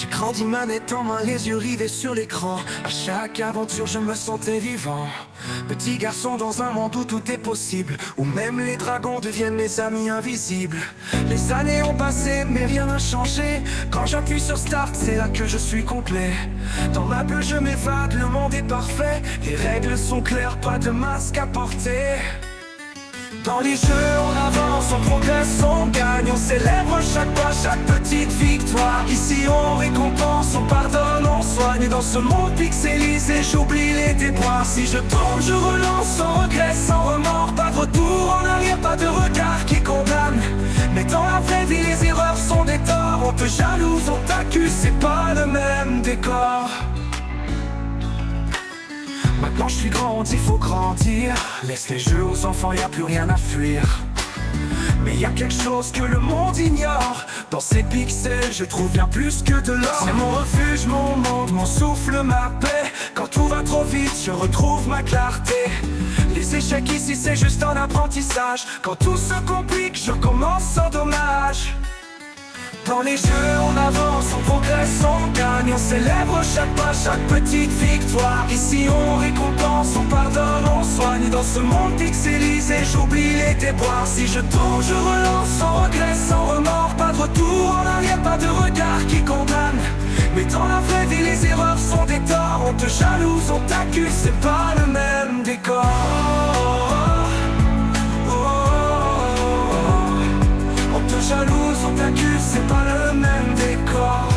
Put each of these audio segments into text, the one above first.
J'ai grandi manette en main, les yeux rivés sur l'écran. À chaque aventure je me sentais vivant. Petit garçon dans un monde où tout est possible, où même les dragons deviennent mes amis invisibles. Les années ont passé mais rien n'a changé. Quand j'appuie sur start c'est là que je suis complet. Dans ma bulle je m'évade, le monde est parfait. Les règles sont claires, pas de masque à porter. Dans les jeux on avance, on progresse, on gagne. On célèbre chaque pas, chaque petite victoire. Ici on récompense, on pardonne, on soigne. Dans ce monde pixelisé j'oublie les déboires. Si je tombe je relance sans regret, sans remords. Pas de retour en arrière, pas de regard qui condamne. Mais dans la vraie vie les erreurs sont des torts. On te jalouse, on t'accuse, c'est pas le même décor. Maintenant je suis grand, il faut grandir. Laisse les jeux aux enfants, y'a plus rien à fuir. Mais y a quelque chose que le monde ignore. Dans ces pixels je trouve bien plus que de l'or. C'est mon refuge, mon monde, mon souffle, ma paix. Quand tout va trop vite je retrouve ma clarté. Les échecs ici c'est juste un apprentissage. Quand tout se complique je recommence sans dommage. Dans les jeux on avance, on progresse, on gagne. On célèbre chaque pas, chaque petite victoire. Ici on récompense, on pardonne, on soigne. Dans ce monde pixelisé j'oublie les déboires. Si je tombe je relance sans regret, sans remords. Pas de retour en arrière, pas de regard qui condamne. Mais dans la vraie vie les erreurs sont des torts. On te jalouse, on t'accuse, c'est pas le même décor. On te jalouse, on t'accuse, c'est pas le même décor.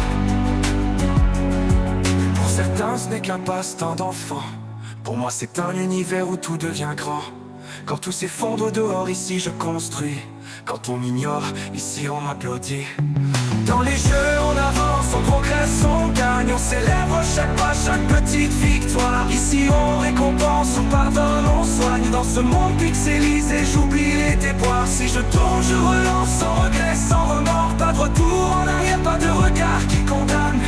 Pour certains ce n'est qu'un passe-temps d'enfant. Pour moi c'est un univers où tout devient grand. Quand tout s'effondre dehors, ici je construis. Quand on m'ignore, ici on m'applaudit. Dans les jeux on avance, on progresse, on gagne. On célèbre chaque pas, chaque petite victoire. Ici on récompense, on pardonne, on soigne. Dans ce monde pixelisé j'oublie les déboires. Si je tombe je relance sans regret, sans remords. Pas de retour en arrière, pas de regard qui condamne.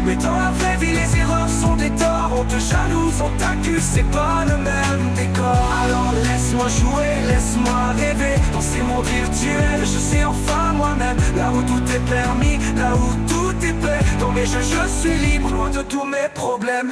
Mais dans la vraie vie les erreurs sont des torts. On te jalouse, on t'accuse, c'est pas le même décor. Alors laisse-moi jouer, laisse-moi rêver. Dans ces mondes virtuels je suis enfin moi-même. Là où tout est permis, là où tout est prêt. Dans mes jeux je suis libre, loin de tous mes problèmes.